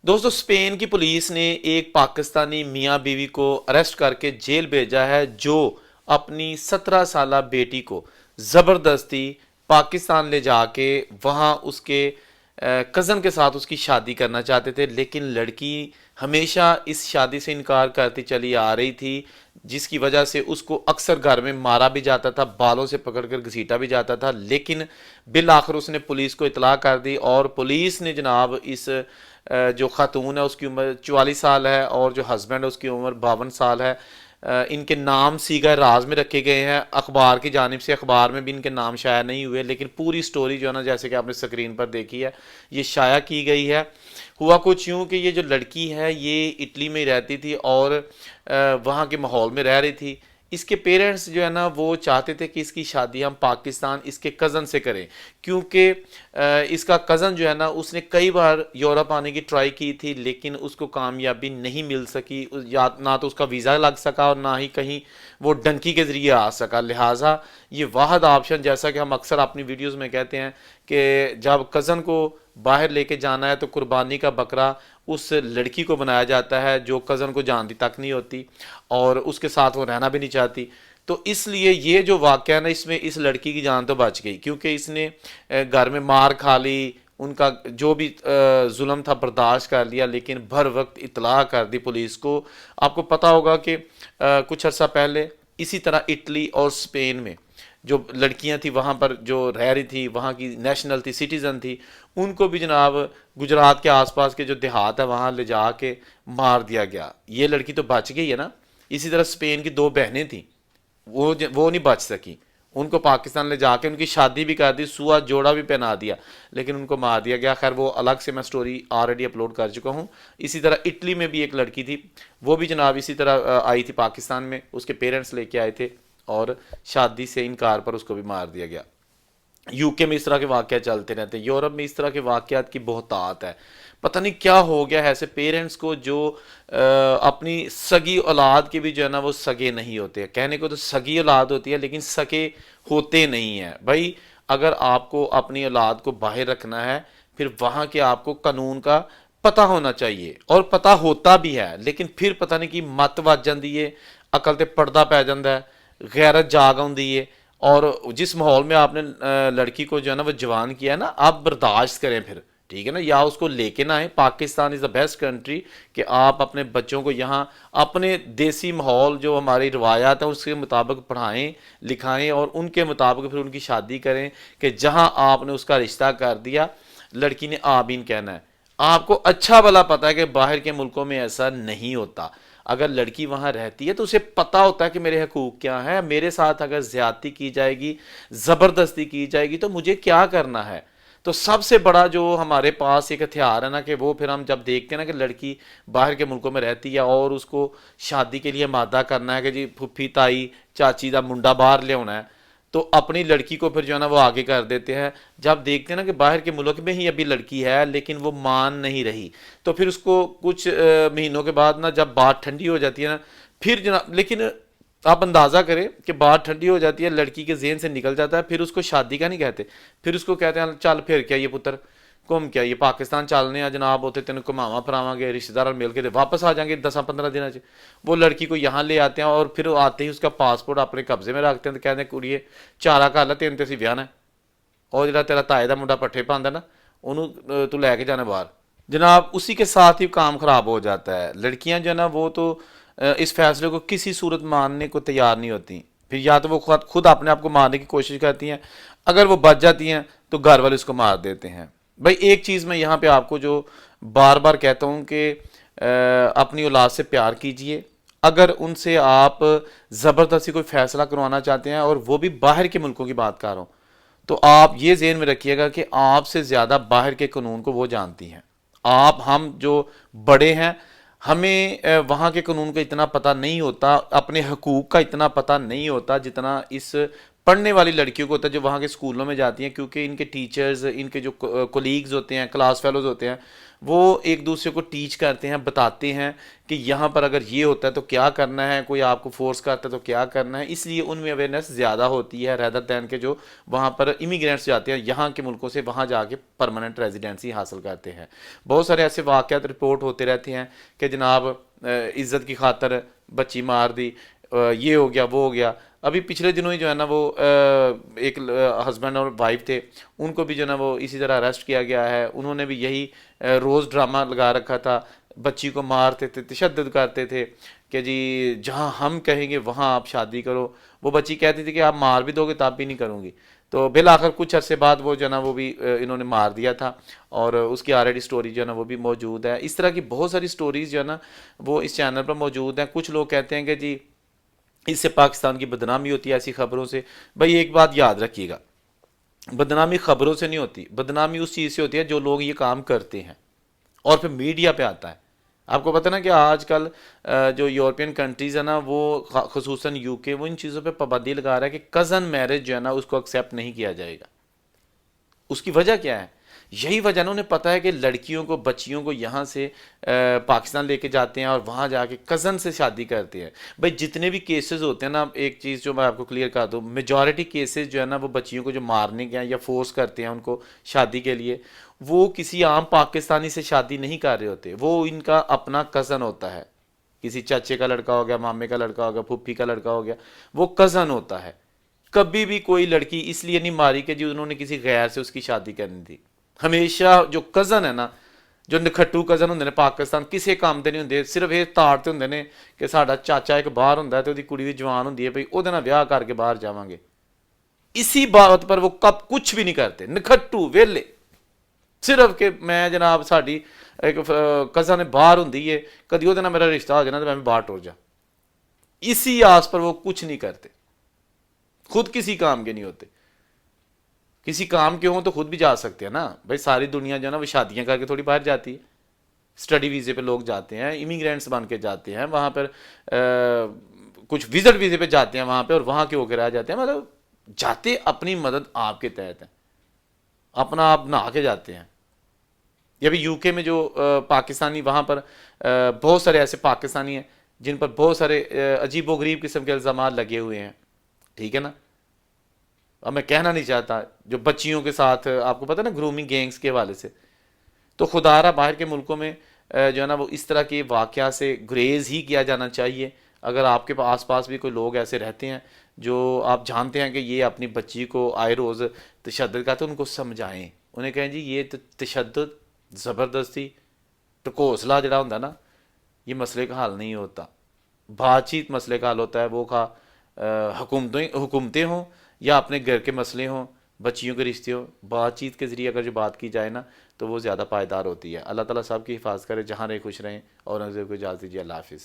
दोस्तों स्पेन की पुलिस ने एक पाकिस्तानी मियां बीवी को अरेस्ट करके जेल भेजा है जो अपनी 17 साला बेटी को ज़बरदस्ती पाकिस्तान ले जाके वहाँ उसके कज़न के साथ उसकी शादी करना चाहते थे, लेकिन लड़की हमेशा इस शादी से इनकार करती चली आ रही थी, जिसकी वजह से उसको अक्सर घर में मारा भी जाता था, बालों से पकड़कर घसीटा भी जाता था। लेकिन बिल आखिर उसने पुलिस को इतला कर दी और पुलिस ने जनाब इस जो खातून है उसकी उम्र 44 साल है और जो हस्बैंड है उसकी उम्र 52 साल है। इनके नाम सीगा राज में रखे गए हैं अखबार की जानिब से। अखबार में भी इनके नाम शाया नहीं हुए, लेकिन पूरी स्टोरी जो है ना, जैसे कि आपने स्क्रीन पर देखी है, ये शाया की गई है। हुआ कुछ यूँ कि ये जो लड़की है ये इटली में ही रहती थी और वहाँ के माहौल में रह रही थी। इसके पेरेंट्स जो है ना वो चाहते थे कि इसकी शादी हम पाकिस्तान इसके कज़न से करें, क्योंकि इसका कज़न जो है ना उसने कई बार यूरोप आने की ट्राई की थी, लेकिन उसको कामयाबी नहीं मिल सकी। या ना तो उसका वीज़ा लग सका और ना ही कहीं वो डंकी के ज़रिए आ सका। लिहाजा ये वाहद ऑप्शन, जैसा कि हम अक्सर अपनी वीडियोज़ में कहते हैं कि जब कज़न को बाहर लेके जाना है तो कुर्बानी का बकरा उस लड़की को बनाया जाता है जो कज़न को जानती तक नहीं होती और उसके साथ वो रहना भी नहीं चाहती। तो इसलिए ये जो वाक़या है ना, इसमें इस लड़की की जान तो बच गई, क्योंकि इसने घर में मार खा ली, उनका जो भी जुल्म था बर्दाश्त कर लिया, लेकिन भर वक्त इतला कर दी पुलिस को। आपको पता होगा कि कुछ अर्सा पहले इसी तरह इटली और स्पेन में जो लड़कियां थी वहाँ पर जो रह रही थी, वहाँ की नेशनल थी, सिटीज़न थी, उनको भी जनाब गुजरात के आसपास के जो देहात है वहाँ ले जा के मार दिया गया। ये लड़की तो बच गई है ना। इसी तरह स्पेन की दो बहनें थीं, वो नहीं बच सकी, उनको पाकिस्तान ले जाके उनकी शादी भी कर दी, सुआ जोड़ा भी पहना दिया, लेकिन उनको मार दिया गया। खैर वो अलग से मैं स्टोरी ऑलरेडी अपलोड कर चुका हूँ। इसी तरह इटली में भी एक लड़की थी, वो भी जनाब इसी तरह आई थी पाकिस्तान में, उसके पेरेंट्स लेके आए थे और शादी से इनकार पर उसको भी मार दिया गया। यूके में इस तरह के वाक़यात चलते रहते हैं, यूरोप में इस तरह के वाक़यात की बहुतात है। पता नहीं क्या हो गया है ऐसे पेरेंट्स को जो अपनी सगी औलाद के भी जो है ना वो सगे नहीं होते हैं। कहने को तो सगी औलाद होती है, लेकिन सगे होते नहीं हैं। भाई अगर आपको अपनी औलाद को बाहर रखना है, फिर वहाँ के आपको कानून का पता होना चाहिए, और पता होता भी है, लेकिन फिर पता नहीं कि मत वज जाती है, अकल ते पर्दा पै जाता है, गैरत जाग आती है। और जिस माहौल में आपने लड़की को जो है ना वो जवान किया है ना, आप बर्दाश्त करें फिर, ठीक है ना, या उसको लेके ना आए। Pakistan is the best country कि आप अपने बच्चों को यहाँ अपने देसी माहौल जो हमारी रवायात है उसके मुताबिक पढ़ाएं लिखाएं और उनके मुताबिक फिर उनकी शादी करें। कि जहाँ आपने उसका रिश्ता कर दिया, लड़की ने आमीन कहना है। आपको अच्छा भला पता है कि बाहर के मुल्कों में ऐसा नहीं होता। अगर लड़की वहाँ रहती है तो उसे पता होता है कि मेरे हकूक़ क्या हैं, मेरे साथ अगर ज़्यादती की जाएगी, ज़बरदस्ती की जाएगी तो मुझे क्या करना है। तो सबसे बड़ा जो हमारे पास एक हथियार है ना, कि वो फिर हम जब देखते हैं ना कि लड़की बाहर के मुल्कों में रहती है और उसको शादी के लिए मादा करना है कि जी फुफी ताई चाची का मुंडा बाहर ले आना है, तो अपनी लड़की को फिर जो है ना वो आगे कर देते हैं। जब देखते हैं ना कि बाहर के मुल्क में ही अभी लड़की है लेकिन वो मान नहीं रही, तो फिर उसको कुछ महीनों के बाद ना जब बात ठंडी हो जाती है ना, फिर जनाब, लेकिन आप अंदाज़ा करें कि बात ठंडी हो जाती है, लड़की के जेहन से निकल जाता है, फिर उसको शादी का नहीं कहते, फिर उसको कहते हैं चल फिर क्या ये पुत्र घूम क्या ये पाकिस्तान चलने आ जनाब, उत्थे तेन घुमावा फिरावांगे, रिश्तेदार मिल के वापस आ जाएंगे 10-15 दिन। वो लड़की को यहाँ ले आते हैं और फिर आते ही उसका पासपोर्ट अपने कब्जे में रखते हैं, तो कहते हैं कुड़िए चारा कर ला, तेन तो असीं विआहना है, और जो तेरा ताए का मुंडा पट्ठे पाँदा ना उन्होंने तू लैके जाना बाहर। जनाब उसी के साथ ही काम खराब हो जाता है। लड़कियां जो है ना वो तो इस फैसले को किसी सूरत मानने को तैयार नहीं होती, फिर या तो वो खुद अपने आप को मारने की कोशिश करती हैं, अगर वो बच जाती हैं तो घर वाले उसको मार देते हैं। भाई एक चीज़ मैं यहाँ पे आपको जो बार बार कहता हूँ कि अपनी औलाद से प्यार कीजिए। अगर उनसे आप ज़बरदस्ती कोई फ़ैसला करवाना चाहते हैं, और वो भी बाहर के मुल्कों की बात कर रहा हूँ, तो आप ये ज़हन में रखिएगा कि आपसे ज़्यादा बाहर के कानून को वो जानती हैं। हम जो बड़े हैं, हमें वहाँ के कानून का इतना पता नहीं होता, अपने हकूक़ का इतना पता नहीं होता जितना इस پڑھنے والی لڑکیوں کو ہوتا ہے جو وہاں کے اسکولوں میں جاتی ہیں، کیونکہ ان کے ٹیچرز، ان کے جو کولیگز ہوتے ہیں، کلاس فیلوز ہوتے ہیں، وہ ایک دوسرے کو ٹیچ کرتے ہیں، بتاتے ہیں کہ یہاں پر اگر یہ ہوتا ہے تو کیا کرنا ہے، کوئی آپ کو فورس کرتا ہے تو کیا کرنا ہے. اس لیے ان میں اویئرنیس زیادہ ہوتی ہے ریدر دین کے جو وہاں پر امیگرینٹس جاتے ہیں یہاں کے ملکوں سے، وہاں جا کے پرماننٹ ریزیڈینسی حاصل کرتے ہیں. بہت سارے ایسے واقعات رپورٹ ہوتے رہتے ہیں کہ جناب عزت کی خاطر بچی مار دی، یہ ہو گیا وہ ہو گیا. ابھی پچھلے دنوں ہی جو ہے نا وہ ایک ہسبینڈ اور وائف تھے، ان کو بھی جو ہے نا وہ اسی طرح اریسٹ کیا گیا ہے. انہوں نے بھی یہی روز ڈرامہ لگا رکھا تھا، بچی کو مارتے تھے، تشدد کرتے تھے کہ جی جہاں ہم کہیں گے وہاں آپ شادی کرو. وہ بچی کہتی تھی کہ آپ مار بھی دو گے تب بھی نہیں کروں گی. تو بالآخر کچھ عرصے بعد وہ جو ہے نا وہ بھی انہوں نے مار دیا تھا، اور اس کی آلریڈی سٹوری جو ہے نا وہ بھی موجود ہے. اس طرح کی بہت ساری سٹوریز جو ہے نا وہ اس چینل پر موجود ہیں. کچھ لوگ کہتے ہیں کہ جی اس سے پاکستان کی بدنامی ہوتی ہے ایسی خبروں سے. بھائی ایک بات یاد رکھیے گا، بدنامی خبروں سے نہیں ہوتی، بدنامی اس چیز سے ہوتی ہے جو لوگ یہ کام کرتے ہیں اور پھر میڈیا پہ آتا ہے. آپ کو پتہ نا کہ آج کل جو یورپین کنٹریز ہیں نا وہ خصوصاً یو کے، وہ ان چیزوں پہ پابندی لگا رہا ہے کہ کزن میرج جو ہے نا اس کو ایکسیپٹ نہیں کیا جائے گا. اس کی وجہ کیا ہے؟ یہی وجہ نا، انہیں پتہ ہے کہ لڑکیوں کو، بچیوں کو یہاں سے پاکستان لے کے جاتے ہیں اور وہاں جا کے کزن سے شادی کرتے ہیں. بھائی جتنے بھی کیسز ہوتے ہیں نا، ایک چیز جو میں آپ کو کلیئر کر دوں، میجورٹی کیسز جو ہے نا وہ بچیوں کو جو مارنے کے ہیں یا فورس کرتے ہیں ان کو شادی کے لیے، وہ کسی عام پاکستانی سے شادی نہیں کر رہے ہوتے، وہ ان کا اپنا کزن ہوتا ہے. کسی چچے کا لڑکا ہو گیا، مامے کا لڑکا ہو گیا، پھپھی کا لڑکا ہو گیا، وہ کزن ہوتا ہے. کبھی بھی کوئی لڑکی اس لیے نہیں ماری کہ جی انہوں نے کسی غیر سے اس کی شادی کرنی تھی. ہمیشہ جو کزن ہے نا، جو نکھٹو کزن ہوں نے پاکستان کسے کام دے نہیں ہوں، صرف یہ تاڑتے ہوں نے کہ ساڈا چاچا ایک باہر ہوں تو وہ کڑی بھی جوان ہوں ہے، بھائی وہ بیاہ کر کے باہر جاواں گے. اسی بات پر وہ کب کچھ بھی نہیں کرتے، نکھٹو ویلے، صرف کہ میں جناب ساڈی ایک کزن باہر ہوں کدی وہ میرا رشتہ ہو جائے نا تو میں باہر ٹر جا. اسی آس پر وہ کچھ نہیں کرتے، خود کسی کام کے نہیں ہوتے. کسی کام کے ہوں تو خود بھی جا سکتے ہیں نا. بھائی ساری دنیا جو ہے نا وہ شادیاں کر کے تھوڑی باہر جاتی ہے. اسٹڈی ویزے پہ لوگ جاتے ہیں، امیگرینٹس بن کے جاتے ہیں وہاں پر، کچھ وزٹ ویزے پہ جاتے ہیں وہاں پہ اور وہاں کے ہو کے رہ جاتے ہیں. مطلب جاتے اپنی مدد آپ کے تحت ہیں، اپنا آپ نہا کے جاتے ہیں. یہ بھی یو کے میں جو پاکستانی وہاں پر بہت سارے ایسے پاکستانی ہیں جن پر بہت سارے عجیب و غریب قسم کے الزامات لگے ہوئے ہیں. ٹھیک ہے نا. اب میں کہنا نہیں چاہتا، جو بچیوں کے ساتھ آپ کو پتہ نا گرومنگ گینگز کے حوالے سے، تو خدا رہا باہر کے ملکوں میں جو ہے نا وہ اس طرح کے واقعہ سے گریز ہی کیا جانا چاہیے. اگر آپ کے آس پاس بھی کوئی لوگ ایسے رہتے ہیں جو آپ جانتے ہیں کہ یہ اپنی بچی کو آئے روز تشدد کرتے ہیں، ان کو سمجھائیں، انہیں کہیں جی یہ تشدد، زبردستی، ٹکوسلا جڑا ہوتا نا، یہ مسئلے کا حل نہیں ہوتا. بات چیت مسئلے کا حل ہوتا ہے. وہ حکومتیں ہوں یا اپنے گھر کے مسئلے ہوں، بچیوں کے رشتے ہوں، بات چیت کے ذریعے اگر جو بات کی جائے نا تو وہ زیادہ پائیدار ہوتی ہے. اللہ تعالیٰ سب کی حفاظت کرے، جہاں رہے خوش رہیں، اور کو اجازت دیجیے. اللہ حافظ.